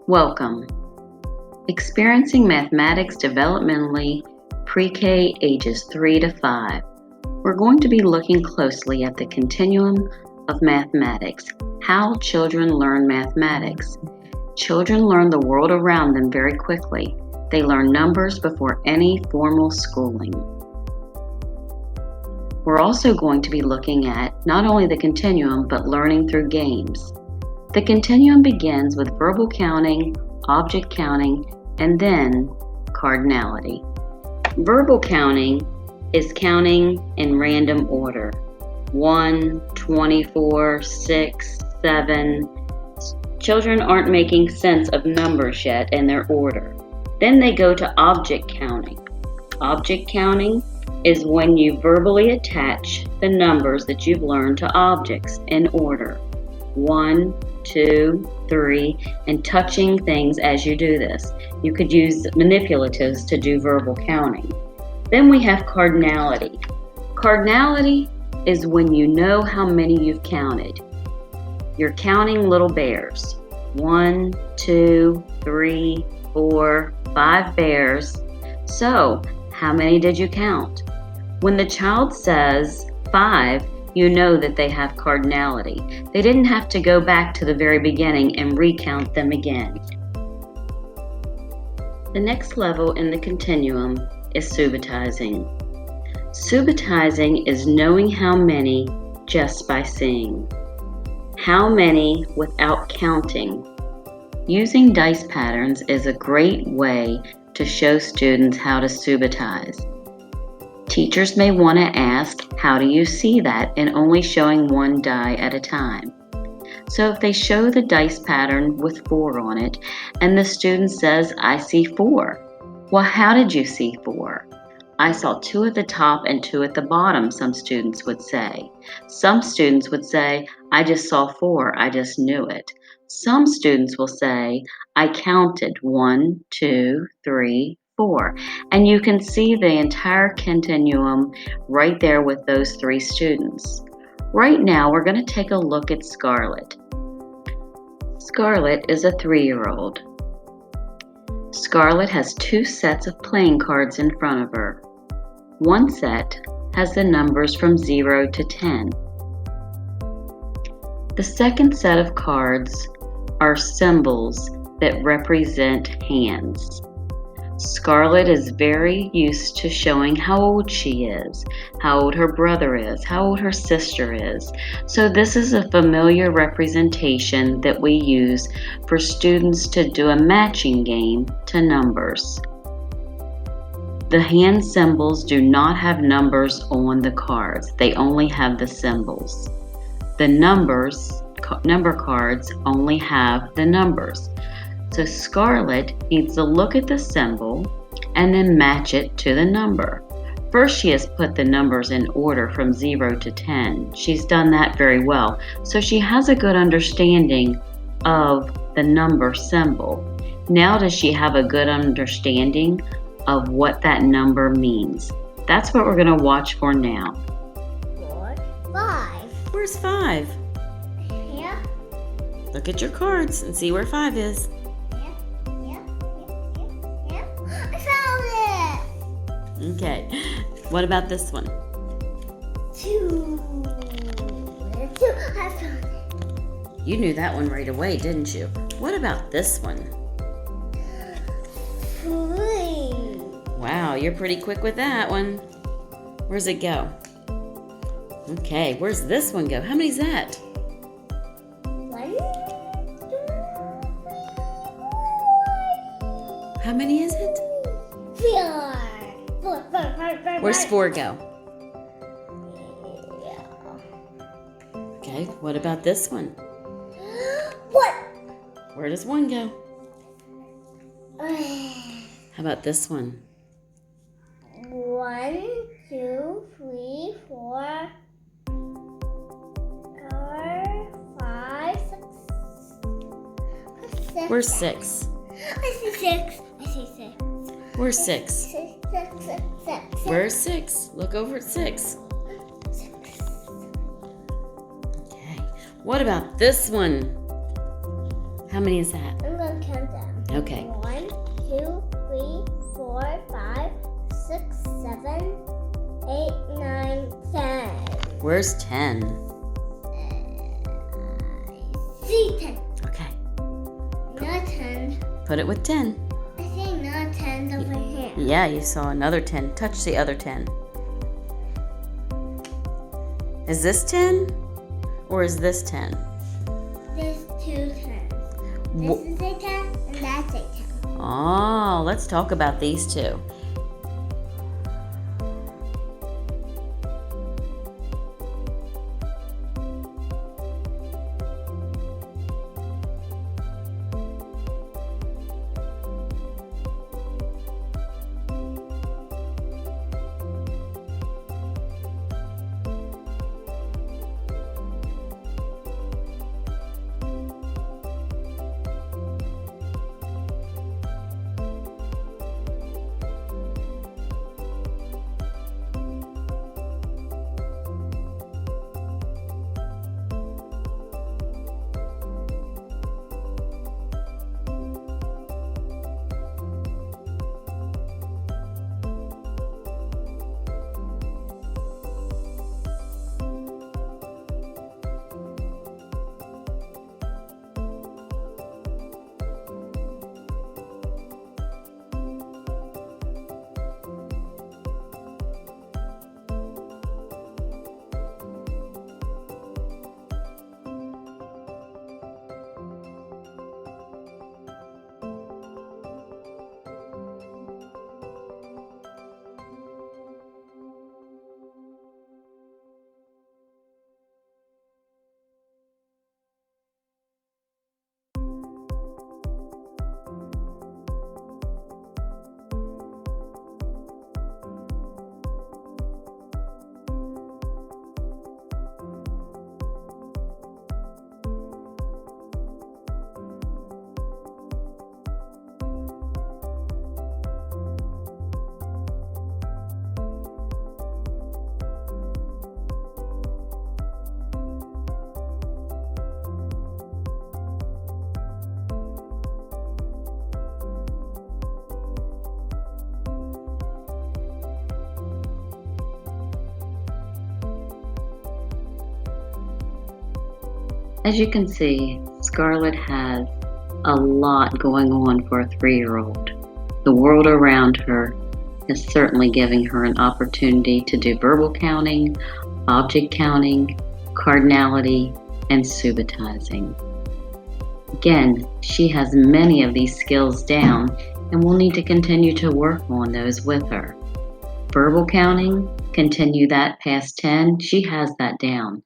Welcome. Experiencing Mathematics Developmentally Pre-K ages 3 to 5. We're going to be looking closely at the continuum of mathematics, how children learn mathematics. Children learn the world around them very quickly. They learn numbers before any formal schooling. We're also going to be looking at not only the continuum, but learning through games. The continuum begins with verbal counting, object counting, and then cardinality. Verbal counting is counting in random order. 1, 24, 6, 7. Children aren't making sense of numbers yet in their order. Then they go to object counting. Object counting is when you verbally attach the numbers that you've learned to objects in order. 1, 2, 3, and touching things as you do this. You could use manipulatives to do verbal counting. Then we have cardinality. Cardinality is when you know how many you've counted. You're counting little bears. 1, 2, 3, 4, 5 bears. So, how many did you count? When the child says 5, you know that they have cardinality. They didn't have to go back to the very beginning and recount them again. The next level in the continuum is subitizing. Subitizing is knowing how many just by seeing. How many without counting. Using dice patterns is a great way to show students how to subitize. Teachers may want to ask, how do you see that, in only showing one die at a time? So if they show the dice pattern with 4 on it, and the student says, I see 4. Well, how did you see 4? I saw 2 at the top and 2 at the bottom, some students would say. Some students would say, I just saw 4, I just knew it. Some students will say, I counted 1, 2, 3, 4. And you can see the entire continuum right there with those 3 students. Right now, we're going to take a look at Scarlett. Scarlett is a 3-year-old. Scarlett has 2 sets of playing cards in front of her. One set has the numbers from 0 to 10. The second set of cards are symbols that represent hands. Scarlett is very used to showing how old she is, how old her brother is, how old her sister is. So this is a familiar representation that we use for students to do a matching game to numbers. The hand symbols do not have numbers on the cards. They only have the symbols. The number cards only have the numbers. So Scarlett needs to look at the symbol and then match it to the number. First, she has put the numbers in order from 0 to 10. She's done that very well. So she has a good understanding of the number symbol. Now does she have a good understanding of what that number means? That's what we're going to watch for now. 4, 5. Where's 5? Yeah. Look at your cards and see where 5 is. I found it. Okay. What about this one? 2. I found it. You knew that one right away, didn't you? What about this one? 3. Wow, you're pretty quick with that one. Where's it go? Okay, where's this one go? How many's that? 1, 2, 3, How many is it? 4. 4. Where's 4 go? Yeah. Okay, what about this one? What? Where does 1 go? How about this one? 1, 2, 3, 4, 5, 6. Where's 6? I see 6. I see 6. Where's 6? 6, 6, 6, 6. Where's 6? Look over at 6. 6. Okay. What about this one? How many is that? I'm going to count them. Okay. 1, 2, 3, 4, 5, 6, 7, 8, 9, 10. Where's 10? I see 10. Okay. Not 10. Put it with 10. I see not 10 over here. Yeah, you saw another 10. Touch the other 10. Is this 10? Or is this 10? There's 2 10s. This is a 10 and that's a 10. Oh, let's talk about these two. As you can see, Scarlett has a lot going on for a 3-year-old. The world around her is certainly giving her an opportunity to do verbal counting, object counting, cardinality, and subitizing. Again, she has many of these skills down and we'll need to continue to work on those with her. Verbal counting, continue that past 10, she has that down.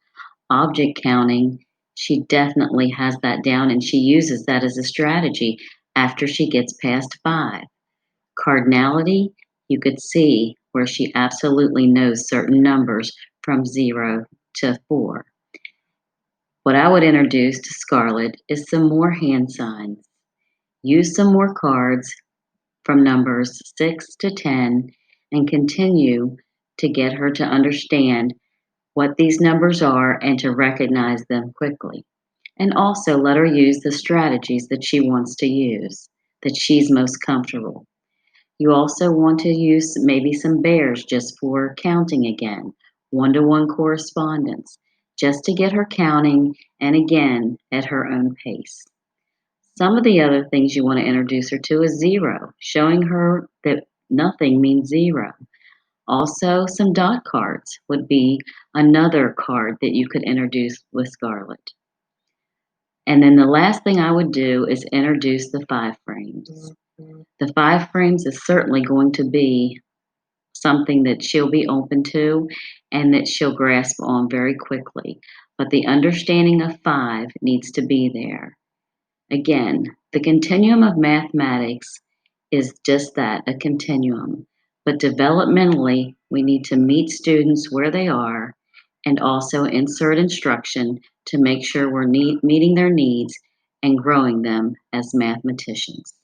Object counting, she definitely has that down and she uses that as a strategy after she gets past 5. Cardinality, you could see where she absolutely knows certain numbers from 0 to 4. What I would introduce to Scarlett is some more hand signs. Use some more cards from numbers 6 to 10 and continue to get her to understand what these numbers are and to recognize them quickly. And also let her use the strategies that she wants to use, that she's most comfortable. You also want to use maybe some bears just for counting again, one-to-one correspondence, just to get her counting and again at her own pace. Some of the other things you want to introduce her to is 0, showing her that nothing means 0. Also, some dot cards would be another card that you could introduce with Scarlett. And then the last thing I would do is introduce the 5 frames. The 5 frames is certainly going to be something that she'll be open to and that she'll grasp on very quickly. But the understanding of 5 needs to be there. Again, the continuum of mathematics is just that, a continuum. But developmentally, we need to meet students where they are and also insert instruction to make sure we're meeting their needs and growing them as mathematicians.